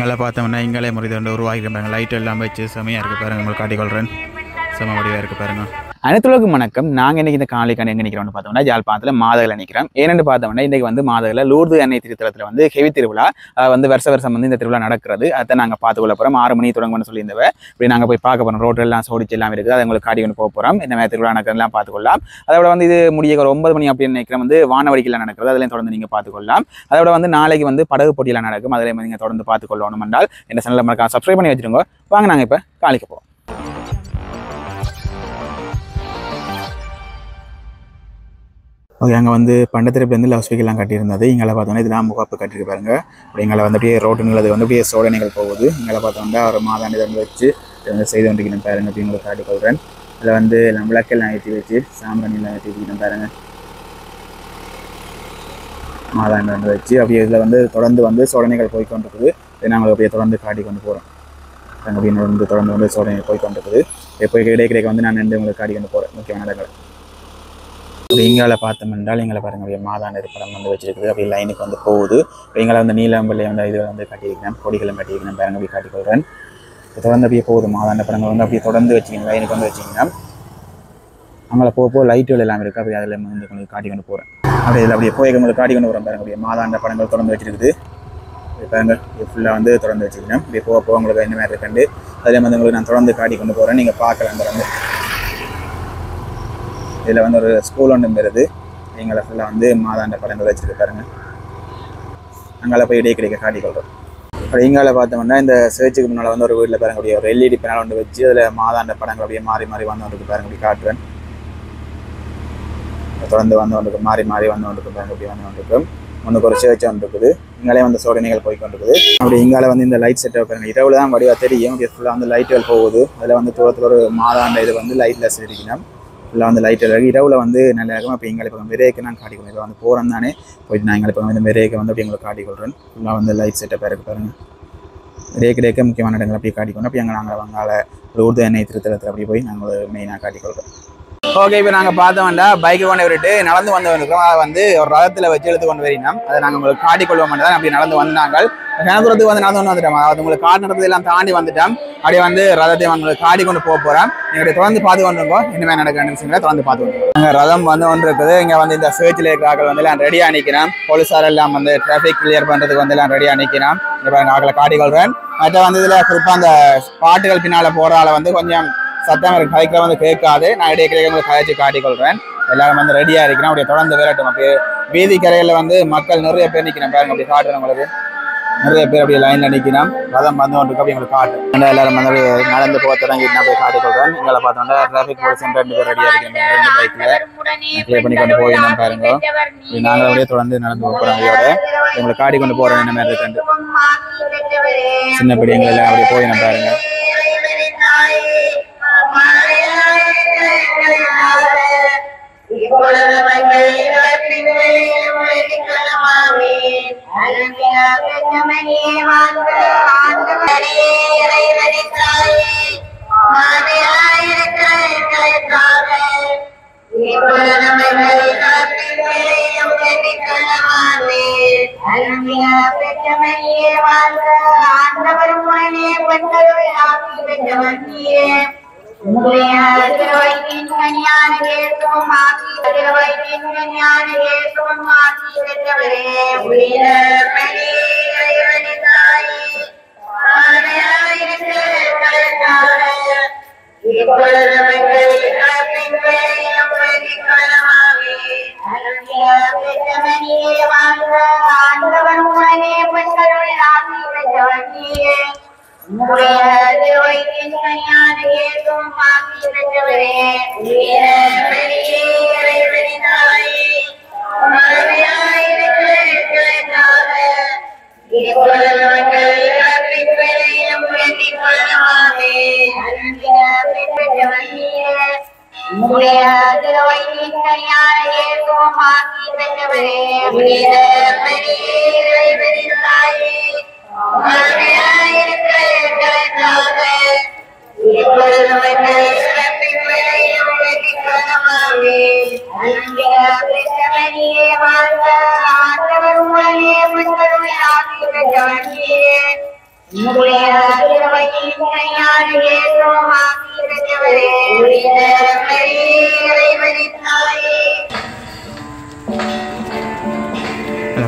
இங்கே பார்த்தோம்னா இங்கே முறைதொண்டு உருவாகிருப்பாங்க. லைட் எல்லாம் வச்சு செமையாக இருக்குது பாருங்கள். உங்களுக்கு காட்டிக்கொள்கிறேன். செம வடிவாக இருக்குது பாருங்கள். அனைத்துலகம் வணக்கம். நாங்கள் இன்றைக்கி இந்த காலைக்கான எங்கே நிற்கிறோம்னு பார்த்தோம்னா யாழ்ப்பாணத்தில் மாதகளை நிற்கிறோம். ஏன்னு பார்த்தோம்னா இன்றைக்கி வந்து மாதகளை லூர்து அன்னை திருத்தலத்தில் வந்து ஹெவி திருவிழா வந்து வருஷம் வந்து இந்த திருவிழா நடக்கிறது. அதை நாங்கள் பார்த்துக்கொள்ள போகிறோம். 6 மணி தொடங்குன்னு சொல்லியிருந்தவ இப்படி நாங்கள் போய் பார்க்க போகிறோம். ரோட்டெல்லாம் சோடிச்சு எல்லாம் இருக்குது. அதை உங்களுக்கு காட்டி கொண்டு போக போகிறோம். இந்த மாதிரி திருவிழா நடக்கிறதுலாம் பார்த்துக்கொள்ளலாம். அதோட வந்து இது முடிய ஒரு 9 மணி அப்படின்னு நினைக்கிறோம் வந்து வானவடிக்கையில் நடக்கிறது. அதிலையும் தொடர்ந்து நீங்கள் பார்த்துக்கொள்ளலாம். அதோட வந்து நாளைக்கு வந்து படகு போட்டியெல்லாம் நடக்கும். அதில் நீங்கள் தொடர்ந்து பார்த்துக்கொள்ளணும் என்றால் இந்த சேனலில் மறக்காம சப்ஸ்கிரைப் பண்ணி வச்சுருங்க. வாங்க நாங்கள் இப்போ காலைக்கு போவோம். ஓகே, அங்கே வந்து பண்டத்திரப்புலேருந்து லவ் ஸ்பீக்கர்லாம் கட்டியிருந்தது. இங்கே பார்த்தோன்னா இதெல்லாம் முகாப்பு கட்டிருக்கு பாருங்க. அப்படி எங்களை வந்து அப்படியே ரோட்டுங்கிறது வந்து அப்படியே சோதனைகள் போகுது. இங்கே பார்த்தோம்னா ஒரு மாதாண்டி வந்து வச்சு வந்து செய்து கொண்டிருக்கணும் பாருங்க. அப்படி உங்களுக்கு காட்டிக்கொள்கிறேன். அதில் வந்து நம்ம விளக்கெல்லாம் ஏற்றி வச்சு சாம்பிராணியெல்லாம் ஏற்றி வச்சுக்கணும் பாருங்க. மாதாண்டி வந்து வச்சு அப்படியே இதில் வந்து தொடர்ந்து வந்து சோதனைகள் போய்கொண்டிருக்குது. இதை நாங்கள் அப்படியே தொடர்ந்து காட்டி கொண்டு போகிறோம். அப்படின்னு வந்து தொடர்ந்து வந்து சோதனைகள் போய்கொண்டிருக்குது. எப்போ கிடைக்க வந்து நான் நின்று உங்களுக்கு காட்டி கொண்டு போகிறேன் முக்கியமான இடங்கள். இங்கால பார்த்தோம் என்றால் எங்களை பாருங்க அப்படியே மாதாண்ட படம் வந்து வச்சிருக்குது. அப்படி லைனுக்கு வந்து போகுது. எங்களை வந்து நீலம்பள்ளி வந்து இதில் வந்து கட்டியிருக்கிறேன். கொடிகளும் கட்டியிருக்கிறேன் பாருங்க. அப்படி காட்டிக்கொள்கிறேன். தொடர்ந்து அப்படியே போகுது. மாதாண்ட படங்கள் வந்து அப்படியே தொடர்ந்து வச்சிங்கன்னா லைனுக்கு வந்து வச்சிங்கன்னா அங்கே போக லைட்டுகள் எல்லாம் இருக்குது. அப்படி அதில் வந்து உங்களுக்கு காட்டி கொண்டு போகிறேன். அப்படி இதில் அப்படியே போய் உங்களுக்கு காட்டி கொண்டு போகிறேன் பாருங்க. அப்படியே மாதாண்ட படங்கள் தொடர்ந்து வச்சிருக்குது பாருங்க. ஃபுல்லாக வந்து தொடர்ந்து வச்சுக்கிறேன். அப்படியே போக உங்களுக்கு என்ன மாதிரி இருக்குண்டு அதில் வந்து உங்களுக்கு நான் தொடர்ந்து காட்டி கொண்டு போகிறேன். நீங்கள் பார்க்கலாம் தொடர்ந்து. இதில் வந்து ஒரு ஸ்கூல் ஒன்று வருது. எங்களை ஃபுல்லாக வந்து மாதாண்ட படங்கள் வச்சுருக்கு பாருங்க. அங்கே போய் இடையே கிடைக்க காட்டிக்கொள்கிறோம். அப்படி இங்கால பார்த்தோம்னா இந்த சேர்ச்சுக்கு முன்னால் வந்து ஒரு வீட்டில் பாருங்க அப்படியே ஒரு எல்இடி பேனல் ஒன்று வச்சு அதில் மாதாண்ட படங்கள் அப்படியே மாறி மாறி வந்து பாருங்க. அப்படி காட்டுவேன். தொடர்ந்து வந்து மாறி மாறி வந்து பாருங்க. அப்படி வந்து ஒன்றுக்கு ஒரு சேர்ச்சி ஒன்று இருக்குது. இங்காலே வந்து சோதனைகள் போய்கொண்டிருக்குது. அப்படி இங்கால வந்து இந்த லைட் செட்டப் பாருங்க. இரவுல தான் வடிவாக தெரியும். ஃபுல்லாக வந்து லைட்டுகள் போகுது. அதில் வந்து தூரத்தில் ஒரு மாதாண்ட இது வந்து லைட்லெஸ் இருக்கணும். ஃபுல்லாக வந்து லைட் இருக்குது. இரவில் வந்து நல்லா இருக்கும். அப்போ எங்களை இப்போ மெரேக்கு நான் காட்டிக்கொள்கிறேன். இப்போ வந்து போகிறேன் தானே போயிட்டு நான் எங்களை இப்போ வந்து மெரேக்கு வந்து அப்படி எங்களை காட்டிக்கொள்கிறேன். ஃபுல்லாக வந்து லைட் செட்டப்பாக இருக்குது பாருங்கள். மெரேக்கு முக்கியமான இடங்கள் அப்படியே காட்டிக்கொண்டு அப்படி எங்கள் நாங்கள் வங்காள லூர்து அன்னை திருத்தலத்தில் அப்படி போய் நாங்கள் மெயினாக காட்டிக்கொள்கிறோம். ஓகே, இப்போ நாங்கள் பார்த்தோம்னா பைக்கு கொண்டு விட்டுட்டு நடந்து வந்து வந்துருக்கோம். அதை வந்து ஒரு ரதத்தில் வச்சு எடுத்து கொண்டு வரீங்கன்னா அதை நாங்கள் உங்களுக்கு காட்டிக்கொள்வோம். தான் அப்படி நடந்து வந்தாங்க. கிணத்துறதுக்கு வந்து நடந்து வந்துட்டோம். அதாவது உங்களுக்கு காட்டு நடந்தது எல்லாம் தாண்டி வந்துட்டோம். அப்படியே வந்து ரதத்தை உங்களுக்கு காட்டி கொண்டு போக போகிறோம். நீங்கள் தொடர்ந்து பார்த்து கொண்டிருக்கோம். இனிமேல் நடக்கிற நிமிஷங்களை தொடர்ந்து பார்த்து கொண்டு நாங்கள் ரதம் வந்து ஒன்று இருக்குது. இங்கே வந்து இந்த சேர்ச்சில் இருக்கிற ஆக்கள் வந்து எல்லாம் ரெடியாக நிற்கிறோம். போலீஸார் எல்லாம் வந்து டிராஃபிக் கிளியர் பண்ணுறதுக்கு வந்து எல்லாம் ரெடியாக நிற்கிறோம். இப்போ எங்கள் ஆக்களை காட்டிக்கொள்கிறேன். மற்ற வந்து இதில் குறிப்பாக அந்த பாட்டுகள் பின்னால் போகிறால வந்து கொஞ்சம் சத்தம் இருக்கு. கதைக்கிற வந்து கேட்காது. நான் இடையே உங்களுக்கு கதைச்சு காட்டிக்கொள்கிறேன். எல்லாரும் வந்து ரெடியாக இருக்கிறேன். அப்படியே தொடர்ந்து விரட்டும். அப்படியே வீதி கரையில் வந்து மக்கள் நிறைய பேர் நிற்கிறேன் பாருங்க. அப்படி காட்டுறேன் உங்களுக்கு. நிறைய பேர் அப்படியே லைனில் நிற்கிறோம். ரதம் வந்து ஒன்று அப்படி உங்களுக்கு காட்டுறேன். எல்லாரும் வந்து நடந்து போக தொடங்கி நான் போய் காட்டிக்கொள்கிறேன். எங்களை பார்த்தோம்னா டிராஃபிக் போலீஸ் 2 பேர் ரெடியாக இருக்கேன். 2 பைக்கில் கிளியர் பண்ணி கொண்டு போயிருந்தோம் பாருங்க. நாங்கள் அப்படியே தொடர்ந்து நடந்து போகிறோம். இதோட எங்களை காட்டி கொண்டு போகிறோம். என்ன மாதிரி இருக்கு சின்ன பிடிங்களை எல்லாம் அப்படியே போயிடும் பாருங்க.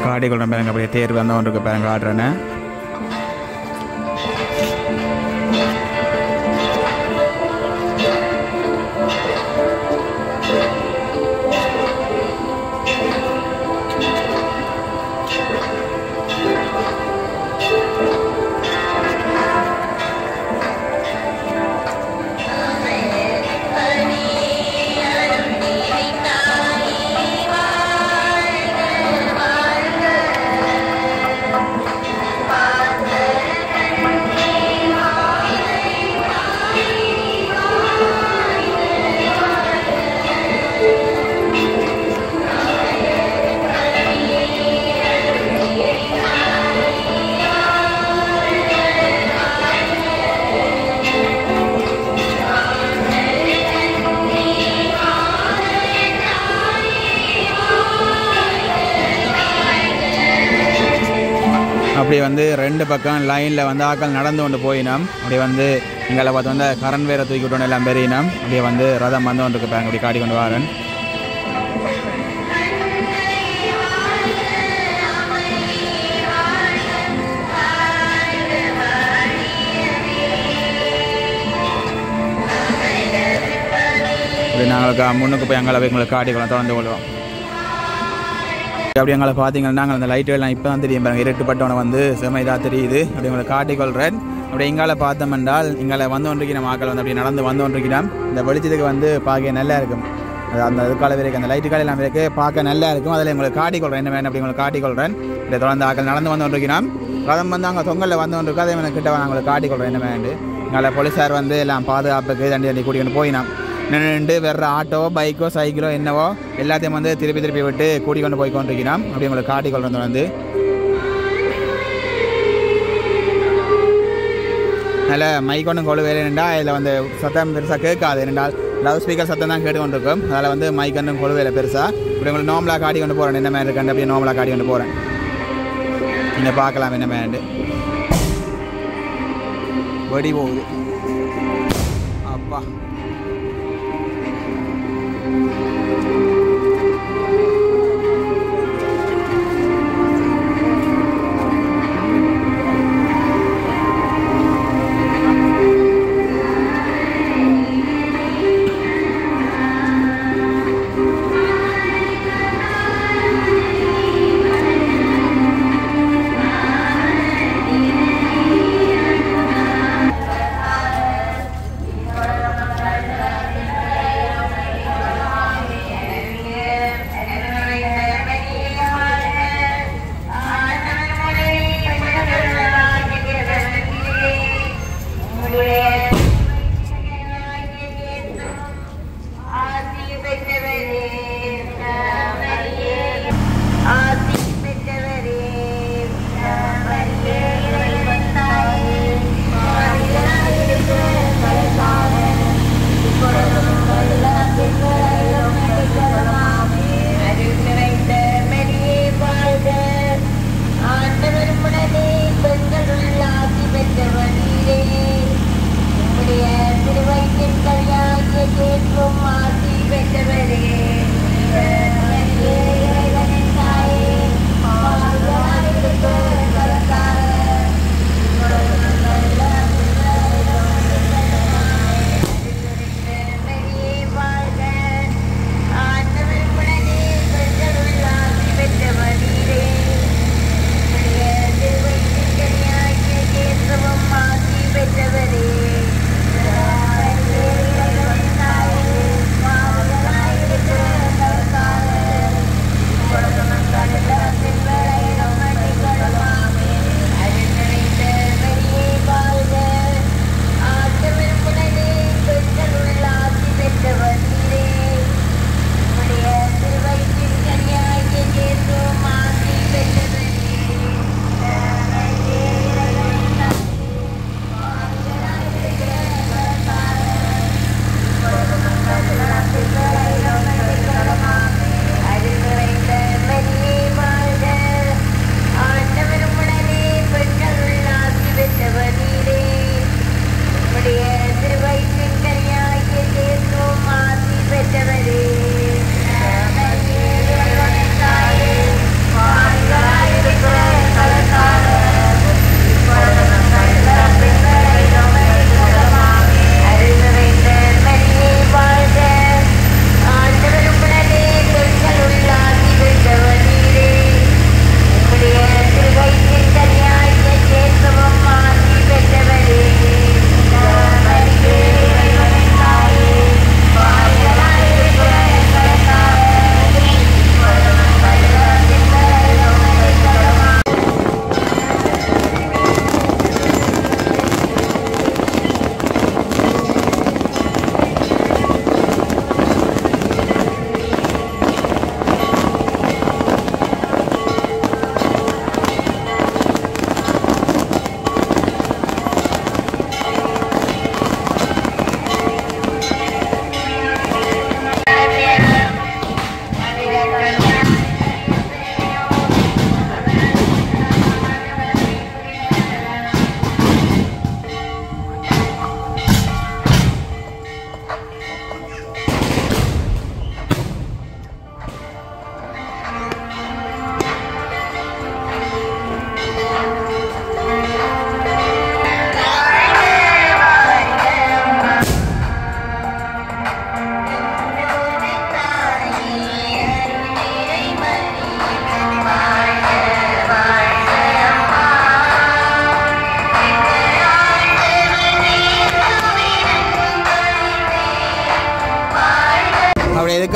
காட்டிக்கொள்றேன் பாருங்க, அப்படியே தேர்வு வந்த ஒன்றுக்கு பாருங்க ஆடுறேன்னு. அப்படி வந்து ரெண்டு பக்கம் லைனில் வந்து ஆக்கள் நடந்து கொண்டு போயினோம். அப்படி வந்து எங்களை பார்த்து வந்து கரண் வேற தூக்கி விட்டோன்னு எல்லாம் பெரியனோம். அப்படியே வந்து ரதம் வந்து கொண்டு இருப்பாங்க, அப்படி காட்டி கொண்டு வரேன். அப்படி நாங்களுக்கு முன்னுக்கு போய் எங்களை எங்களுக்கு காட்டிக்கொள்ள தொடர்ந்து கொள்வோம். அப்படி எங்களை பார்த்தீங்கன்னா நாங்கள் அந்த லைட்டு எல்லாம் இப்போ தான் தெரியும் பாருங்க, இருட்டுப்பட்டவனை வந்து செம இதாக தெரியுது. அப்படி உங்களை காட்டிக்கொள்கிறேன். அப்படி எங்களை பார்த்தோம் என்றால் எங்களை வந்து ஒன்றுக்கிற ஆக்கள் வந்து அப்படி நடந்து வந்து ஒன்றுக்கிறோம். இந்த வெளிச்சத்துக்கு வந்து பார்க்க நல்லா இருக்கும். அது அந்த இதுக்கால வரைக்கும் அந்த லைட்டு காலையில் இருக்கு பார்க்க நல்லா இருக்கும். அதில் உங்களுக்கு காட்டிக்கொள்கிறேன் என்ன வேணும் அப்படி உங்களுக்கு காட்டிக்கொள்கிறேன். இதை தொடர்ந்து ஆக்கள் நடந்து வந்து ஒன்றுக்கிறோம். ரதம் வந்து அங்கே தொங்கலில் வந்து ஒன்று இருக்கா, அதே மாதிரி கிட்ட நான் உங்களுக்கு காட்டிக்கொள்கிறேன் என்ன வேண்டு. எங்களை போலீஸார் வந்து எல்லாம் பாதுகாப்புக்கு தண்டி கூட்டிகிட்டு போயினோம். நின்று வேறு ஆட்டோ பைக்கோ சைக்கிளோ என்னவோ எல்லாத்தையும் வந்து திருப்பி விட்டு கூட்டிக்கொண்டு போய் கொண்டிருக்கிறோம். அப்படி உங்களுக்கு காட்டிக்கொள்றது வந்து அதில் மைக் ஒன்றும் கொழு வேலை என்னென்னா இதில் வந்து சத்தம் பெருசாக கேட்காது. என்னென்றால் லவுட் ஸ்பீக்கர் சத்தம் தான் கேட்டுக்கொண்டிருக்கும். அதில் வந்து மைக் ஒன்றும் கொழு வேலை பெருசாக. இப்படி உங்களுக்கு நார்மலாக காட்டி கொண்டு போகிறேன் என்ன மாதிரி இருக்கேன். அப்படியே நார்மலாக காட்டி கொண்டு போகிறேன். நீங்கள் பார்க்கலாம் என்ன மாதிரி வெடி போகுது. அப்பா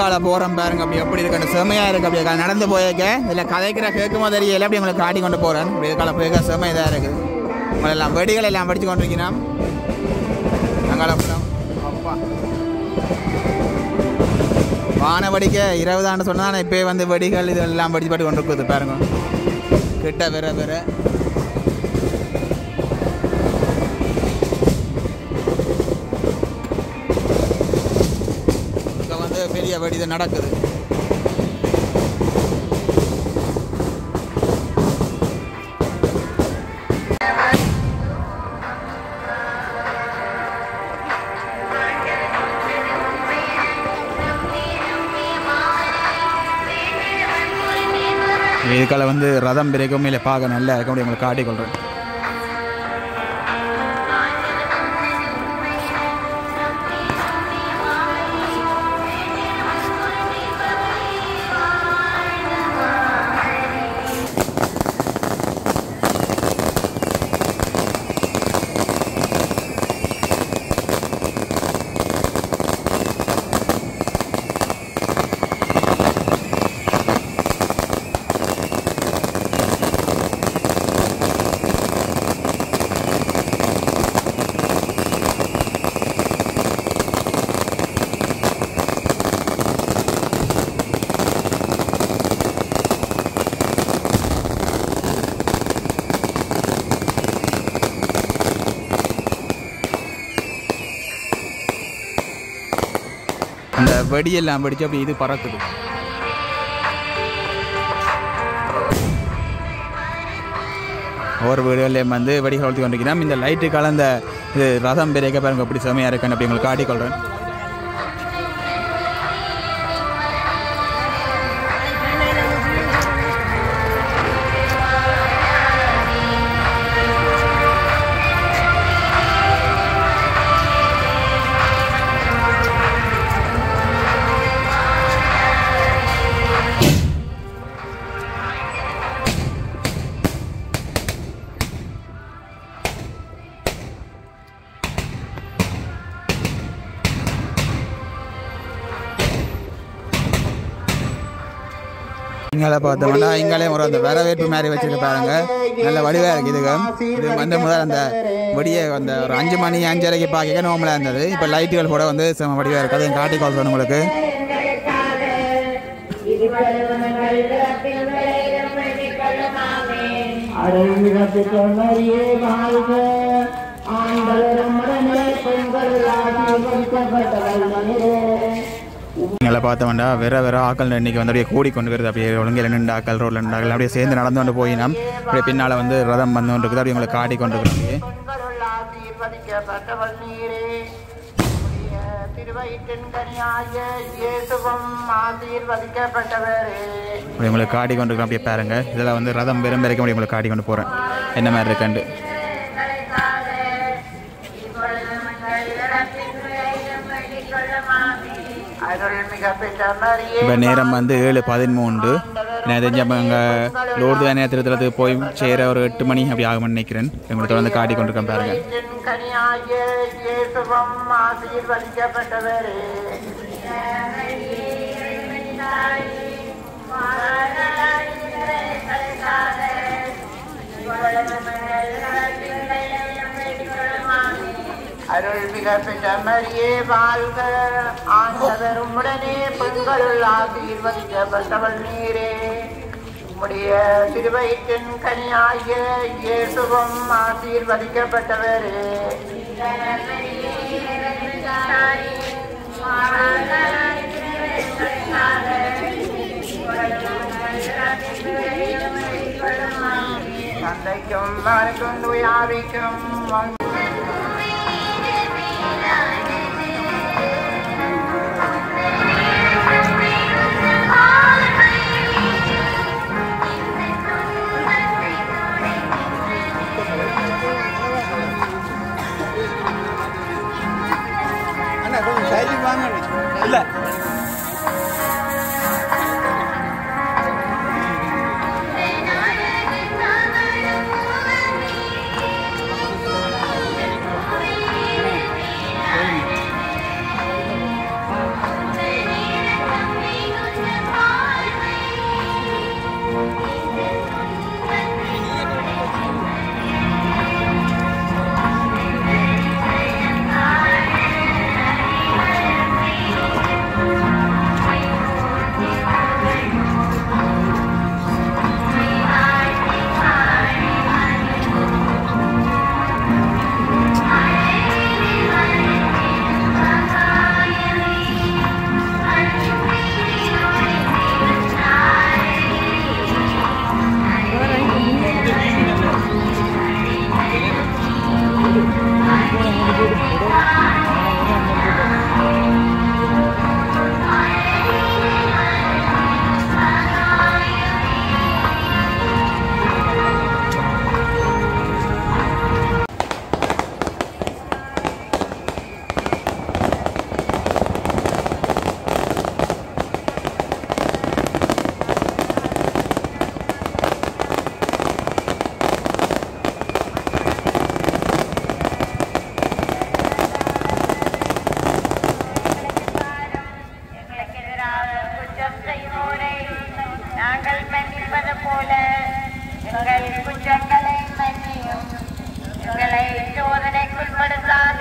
வீடுக்கால போகிறோம் பாருங்க. அப்படி எப்படி இருக்கு, செமையாக இருக்குது. அப்படி நடந்து போயிருக்க இதில் கதைக்கிற கேட்கும் போது தெரியல. அப்படி உங்களுக்கு காட்டி கொண்டு போகிறேன். வீடுக்கால போயிருக்க செம இதாக இருக்குது. உங்களெல்லாம் வெடிகள் எல்லாம் படித்து கொண்டிருக்கிறோம். நாங்கள் அப்பா வான வெடிக்க 20 ஆண்டு சொன்னால் இப்போ வந்து வெடிகள் இதெல்லாம் படித்து பாட்டு கொண்டு இருக்குது பாருங்க. கிட்ட வேற வேற வந்து பெரிய வெடி நடக்குது. இதுக்கால வந்து ரதம் பிறக்கும் இல்லை பார்க்க நல்லா இருக்க முடியும். உங்களுக்கு காட்டிக்கொள்கிறேன். அந்த வெடியெல்லாம் வெடிச்சு அப்படி இது பறக்குது. ஒவ்வொரு வீடுகளையும் வந்து வெடிகள் வளர்த்து கொண்டிருக்கிறோம். இந்த லைட்டு கலந்த இது ரதம் பெரிய பாருங்க அப்படி செமையாக இருக்குன்னு அப்படி உங்களுக்கு காட்டிக்கொள்கிறேன். இங்கே பார்த்தோம்னா இங்காலே ஒரு அந்த வரவேற்பு மாதிரி வச்சுருக்க பாருங்க. நல்ல வடிவாக இருக்குது. இது வந்து முதல் அந்த வெடியை அந்த ஒரு 5 மணி 5:30 பார்க்க நோமலாக இருந்தது. இப்போ லைட்டுகள் கூட வந்து செம வடிவாக இருக்குது. அதையும் காட்டி கொள்கிறேன் உங்களுக்கு. இங்கே பார்த்தோம்னா வேற ஆக்கள் இன்னைக்கு வந்து அப்படியே கூடிக்கொண்டு வருது. அப்படியே ஒழுங்கில் 2 ஆக்கள் ரோட்டில் 2 ஆக்கள் அப்படியே சேர்ந்து நடந்து கொண்டு போய் நாம் அப்படியே பின்னால் வந்து ரதம் வந்து கொண்டு இருக்குது. அப்படியே உங்களை காட்டிக்கொண்டு இருக்கிறோம். அப்படி உங்களுக்கு காட்டிக்கொண்டு இருக்கிறோம். அப்படியே பாருங்க. இதில் வந்து ரதம் வெறும் வரைக்கும் அப்படி உங்களுக்கு காட்டிக்கொண்டு போகிறேன் என்ன மாதிரி இருக்குண்டு. இப்போ நேரம் வந்து 7:13. நான் தெரிஞ்சப்போ அங்கே லோர்து நேரத்தில் போய் சேர ஒரு 8 மணி அப்படி ஆகும்னு நினைக்கிறேன். உங்களுக்கு தொடர்ந்து காட்டி கொண்டிருக்கேன் பாருங்க. அருள்மிக பெற்ற மரியே வாழ்க, ஆண்டவரும் உடனே பெண்களுள் ஆசீர்வதிக்கப்பட்டவள் நீரே. உம்முடைய திருவயிற்றின் கனியாகிய இயேசுவும் ஆசீர்வதிக்கப்பட்டவரே. தந்தைக்கும் மகனுக்கும் தூய ஆவிக்கும் இல்லை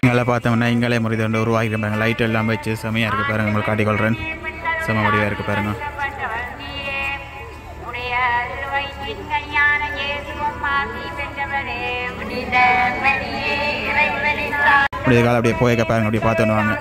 இங்கே பார்த்தோம்னா இங்கே முறையை வந்து உருவாக்கிருப்பாங்க. லைட் எல்லாம் வச்சு செமையாக இருக்குது பாருங்கள். உங்களுக்கு காட்டிக்கொள்கிறேன். செம வடிவாக இருக்குது பாருங்கள். அப்படியே காலம் அப்படியே போய்க்க பாருங்க. அப்படியே பார்த்துன்னு வாங்க.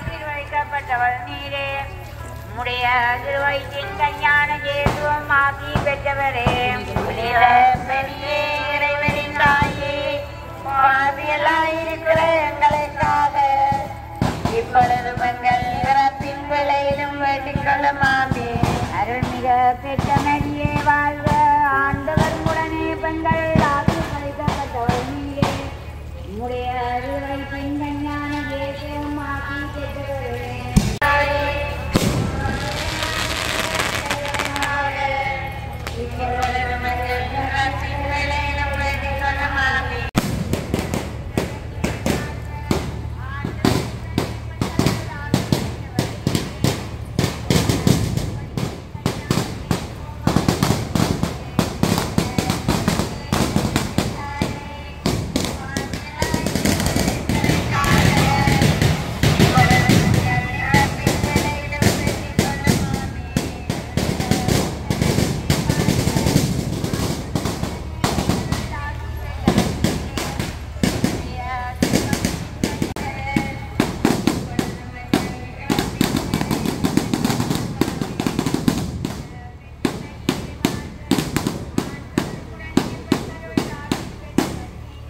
இப்பொழுது பெண்கள் இறப்பின் விளையிலும் வேண்டிக் கொள்ளுமாமே. அருள்மிக பெற்ற மரியே வாழ்க. ஆண்டவர் உடனே பெண்கள் ஆசீர்வதிக்கப்பட்டவர் நீரே. உம்முடைய அருள்வயிற்றின் கனியான இயேசுவும் ஆசி பெற்றவரே. இப்பொழுது பெண்கள் இறப்பின் விளையிலும் வேண்டிக் கொள்ளுமாமே.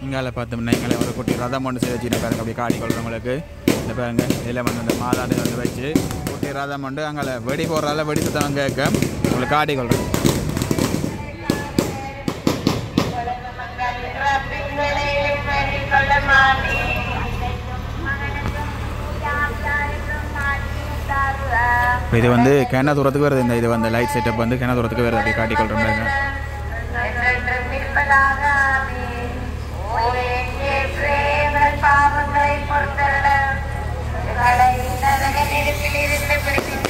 இங்கால பார்த்தோம்னா இங்கே ஒரு குட்டி ரதம் ஒன்று செய்து வச்சுக்கிற பாருங்க. அப்படி காட்டி கொள்றவங்களுக்கு இந்த பாருங்க. இதில் வந்து அந்த மாதாண்டு வந்து வச்சு குட்டி ரதம் உண்டு. அங்கே வெடி போடுறதால வெடி சுத்தம் கேட்க உங்களுக்கு காட்டி கொள்றேன். இது வந்து கேனா தூரத்துக்கு வருது. இந்த இது வந்து லைட் செட்டப் வந்து கேனா தூரத்துக்கு வருது. அப்படி காட்டி கொள்றேன். பாவங்களை பொறுத்தல்ல நரக நெருப்பில் இருந்து பிடிக்கின்றன.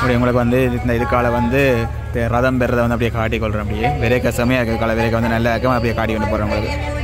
அப்படி உங்களுக்கு வந்து இந்த இதுக்கால வந்து ரதம் பெறதை வந்து அப்படியே காட்டி கொள்கிறேன். அப்படியே விரைக்க செமையாக இருக்கிற விரைக்க வந்து நல்லா இருக்கும். அப்படியே காட்டி கொண்டு போகிறேன் உங்களுக்கு.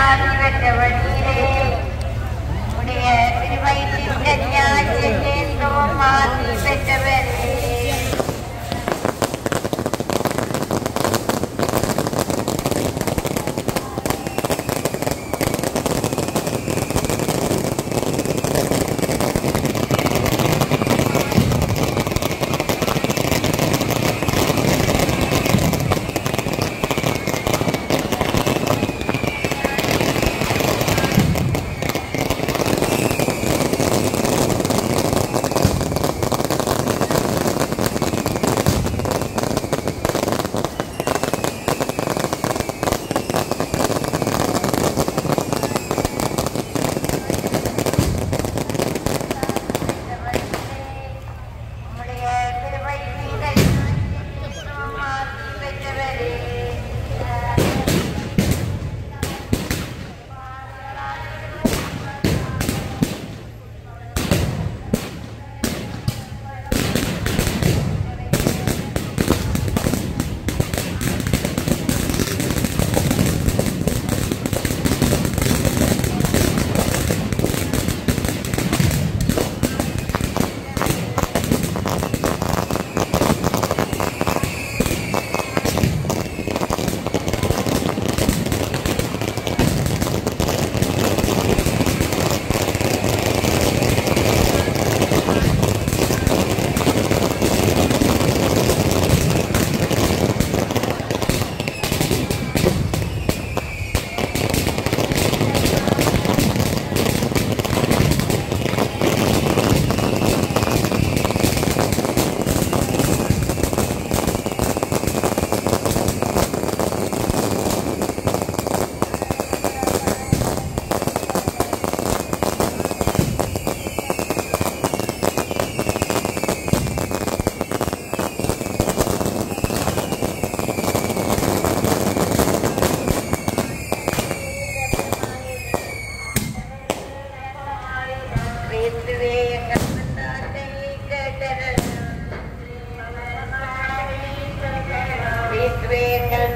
மாற்றி பெற்ற வழியிலே உடைய திருவயிற்றின் கன்னியாய் சென்றேந்தும் மாற்றி பெற்றவரே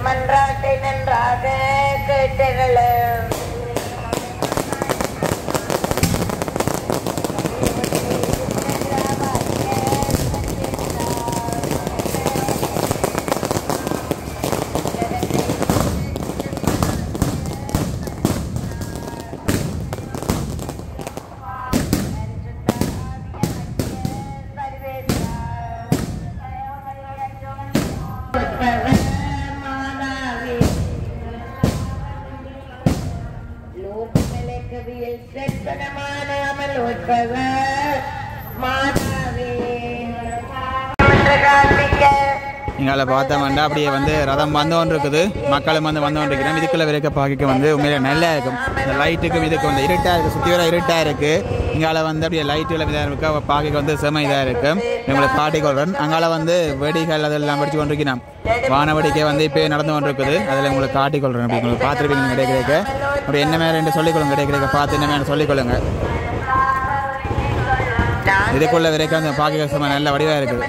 மன்றாட்டை நன்றாக கேட்டகளும் இங்கால பார்த்தோம்னா அப்படியே வந்து ரதம் வந்து கொண்டு இருக்குது, மக்களும் வந்து கொண்டிருக்கிறோம். இதுக்குள்ள விரைக்க பார்க்க வந்து உண்மையில நல்லா இருக்கும். இந்த லைட்டுக்கும் இதுக்கு வந்து இருட்டாக இருக்குது, சுற்றி வர இருட்டாக இருக்குது. இங்கால வந்து அப்படியே லைட்டுகளை இதாக இருக்குது, பார்க்க வந்து செம இதாக இருக்குது. உங்களுக்கு காட்டிக்கொள்கிறேன். அங்கால வந்து வெடிகள் அதெல்லாம் படித்து கொண்டிருக்கிறோம். வானவடிக்கை வந்து இப்போ நடந்து கொண்டிருக்குது, அதில் உங்களுக்கு காட்டிக்கொள்கிறேன். அப்படி உங்களுக்கு பார்த்துருப்பீங்க கிடைக்க அப்படி என்ன மேலே என்று சொல்லிக்கொள்ளுங்க, கிடைக்க பார்த்து என்ன மேலே சொல்லிக்கொள்ளுங்க. இதுக்குள்ள வரைக்கும் அந்த பாக்கிய சும்மா நல்ல வடிவாக இருக்குது.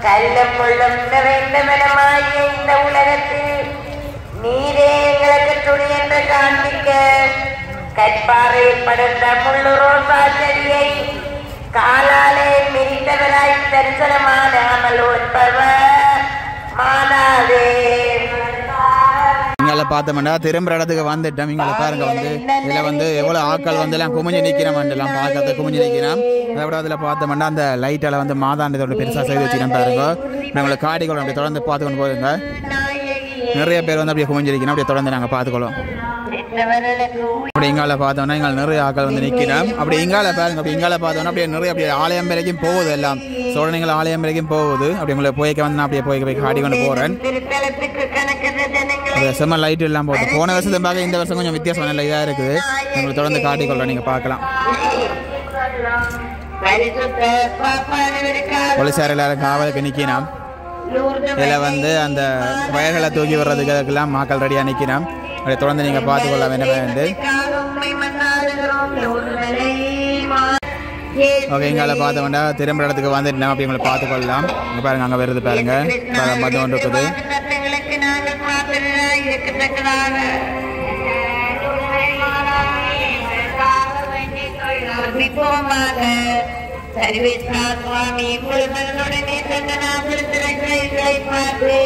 கல்லும் முள்ளும் நிறைந்த மனமாய இந்த உலகத்தில் நீரே எங்களுக்கு துணை என்று காண்பிக்க கற்பாறை படுத்த முள்ளு ரோசா செடியை காலாலே மிரித்தவராய் தரிசனமானாமல் ஒன்பவர் மாதாவே. இங்கே பார்த்தோம்னா திரும்புற இடத்துக்கு வந்துட்டோம். இங்கே பாருங்க வந்து இதில் வந்து எவ்வளோ ஆட்கள் வந்து எல்லாம் குமிஞ்சு நிற்கிறோம், பார்க்கறத குமிஞ்சு நிற்கிறோம். அதை விட அதில் பார்த்தோம்னா அந்த லைட்டால் வந்து மாதாண்டத்தோட பெருசாக செய்து வச்சுக்கிறோம் பாருங்க. நாங்கள் காட்டிக்கொள்ளும் அப்படி தொடர்ந்து பார்த்துக்கொண்டு போயிருங்க. நிறைய பேர் வந்து அப்படியே குமிஞ்சிருக்கணும், அப்படியே தொடர்ந்து நாங்கள் பார்த்துக்கொள்ளும். அப்படி இங்கால பார்த்தோம்னா இங்கே நிறைய ஆட்கள் வந்து நிற்கிறோம். அப்படி இங்கால பாருங்க, அப்படி இங்கால பார்த்தோம்னா அப்படியே நிறைய அப்படியே ஆலயம் வரைக்கும் போகுது, எல்லாம் சோழனைகள் ஆலயம் வரைக்கும் போகுது. அப்படி உங்களை போய்க்க வந்து நான் அப்படியே போய் காட்டி கொண்டு போகிறேன். செம்ம லைட் எல்லாம் போட்டு போன வருஷத்தை பார்க்க இந்த வருஷம் கொஞ்சம் வித்தியாசம் நல்ல இதாக இருக்குது. உங்களுக்கு தொடர்ந்து காட்டிக்கொள்கிறேன், நீங்கள் பார்க்கலாம். போலீஸார் எல்லாரும் காவலுக்கு நிற்கினோம். இதில் வந்து அந்த வயர்களை தூக்கி வர்றதுக்கு அதுக்கெல்லாம் மக்கள் ரெடியாக நிற்கிறோம். அதை தொடர்ந்து நீங்கள் பார்த்துக்கொள்ள வேண்டும். ஓகே இங்கால பார்த்தோம்னா திரும்ப இடத்துக்கு வந்துட்டு அப்படி உங்களை பார்த்துக்கொள்ளலாம். இங்கே பாருங்க அங்கே வருது பாருங்க பார்த்து கொண்டு இருக்குது. சுவாமி முழுமனுடனே தந்தனாபுரத்தினை பார்த்து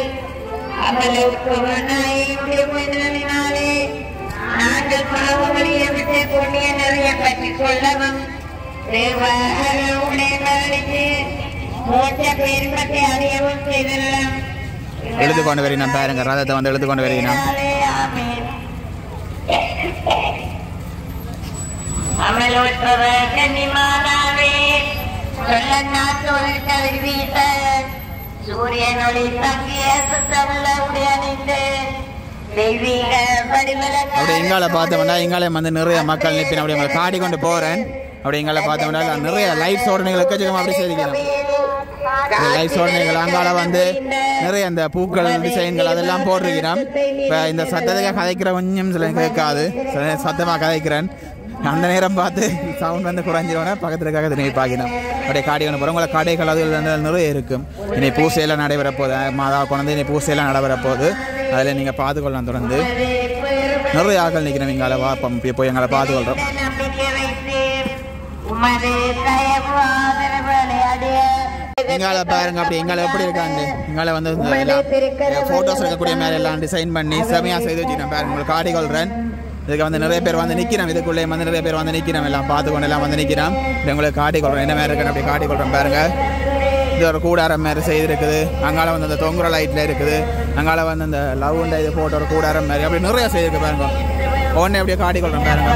அவளினாலே நாங்கள் பாவமளிய விட்டு புண்ணிய நிறைய பற்றி சொல்லவும் மோட்ச பேருமத்தை அறியவும் செய்தெல்லாம் எழுத்து கொண்டு வரீங்க பாருங்க ரதத்தை வந்து எழுத்து கொண்டு வரீங்க. அமலோத்பவ கன்னிமானாவே சொல்லநாட்டோடு கதிர் வீச சூரியன் ஒளி தங்கிய சுத்தமுள்ள உடையணிந்து தெய்வீக வடிவல அப்படி எங்கால பார்த்தோம்னா எங்கால வந்து நிறைய மக்கள் நிற்பின் அப்படி உங்களை காடி கொண்டு போகிறேன். அப்படி எங்கால பார்த்தோம்னா நிறைய லைட் சோதனைகள் எக்கச்சக்கமாக அப்படி செய்திருக்கிறோம். லைட் சோதனைகள் அங்கால வந்து நிறைய அந்த பூக்கள் டிசைன்கள் அதெல்லாம் போட்டிருக்கிறோம். இப்போ இந்த சத்தத்துக்காக கதைக்கிற கொஞ்சம் சில கேட்காது சத்தமாக கதைக்கிறேன். அந்த நேரம் பார்த்து சவுண்ட் வந்து குறைஞ்சிரோன்னா பக்கத்துக்காக திணை பார்க்கணும். அப்படியே காடி கொண்டு போகிறோம். உங்களை கடைகள் அது நிறைய இருக்கும். இனி பூசையெல்லாம் நடைபெற போகுது. மாதா கொண்டு இனி பூசையெல்லாம் நடைபெற போகுது. அதில் நீங்கள் பார்த்துக்கொள்ளலாம். தொடர்ந்து நிறைய ஆக்கள் நிற்கிறோம். இங்கால வாப்பம் போய் எங்களை பார்த்துக்கொள்கிறோம். எங்கால பாருங்க அப்படி எங்களை எப்படி இருக்காங்க. எங்களை வந்து ஃபோட்டோஸ் இருக்கக்கூடிய மேலே எல்லாம் டிசைன் பண்ணி செமையாக செய்து வச்சுக்கிறேன். பாருங்க உங்களுக்கு காடி கொள்கிறேன். இதுக்கு வந்து நிறைய பேர் வந்து நிற்கிறோம். இதுக்குள்ளே வந்து நிறைய பேர் வந்து நிற்கிறோம். எல்லாம் பார்த்துக்கொண்டு எல்லாம் வந்து நிற்கிறோம். உங்களுக்கு காட்டி கொள்கிறோம் என்ன மாதிரி இருக்குன்னு அப்படி காட்டி கொள்கிறோம். பாருங்க இது ஒரு கூடாரம் மாதிரி செய்திருக்குது. அங்கால வந்து அந்த தொங்குற லைட்டில் இருக்குது. அங்கால வந்து அந்த லவ் இந்த இது போட்ட ஒரு கூடாரம் மாதிரி அப்படி நிறைய செய்திருக்கு. பாருங்க ஒவ்வொன்றே அப்படியே காட்டி கொள்கிறோம். பாருங்க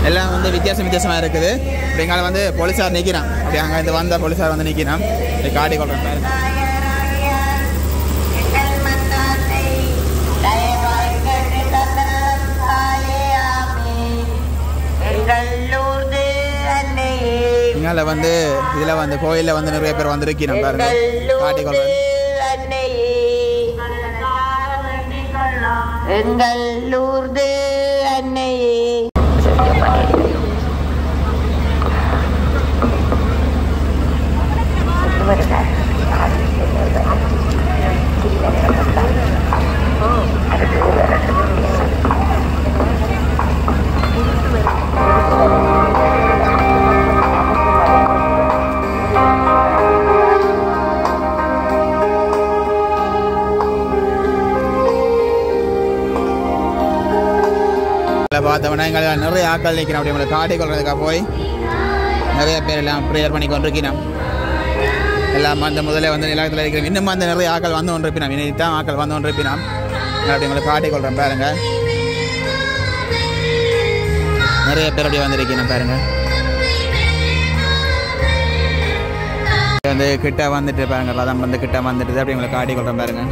எல்லாம் வந்து வித்தியாசமாக இருக்குது. அப்படிங்கால வந்து போலீஸார் நிற்கிறான். அப்படி அங்கே இருந்து வந்த போலீஸார் வந்து நிற்கிறான். அப்படி காட்டி கொள்கிறோம். பாருங்க இங்கால வந்து இதில் வந்து கோயிலில் வந்து நிறைய பேர் வந்திருக்கீங்க. பாருங்க காட்டி கொள்கிறேன். எங்கள் லூர்து அன்னையே பார்த்தோம்னா எங்களை நிறைய ஆக்கள் நிற்கிறோம். அப்படி உங்களை காட்டி கொள்றதுக்காக போய் நிறைய பேர் எல்லாம் ப்ரேயர் பண்ணி கொண்டிருக்கிறோம். எல்லாம் அந்த முதலே வந்து நிலத்தில் இருக்கிறோம். இன்னும் அந்த நிறைய ஆக்கள் வந்து கொண்டிருப்பினோம். இனித்தான் ஆக்கள் வந்து கொண்டிருப்பினோம். அப்படி உங்களை காட்டி கொள்கிறோம். பாருங்க நிறைய பேர் அப்படியே வந்திருக்கணும். பாருங்க வந்து கிட்ட வந்துட்டு பாருங்க ரதம் வந்து கிட்ட வந்துட்டு அப்படி உங்களை காட்டி கொள்கிறோம். பாருங்க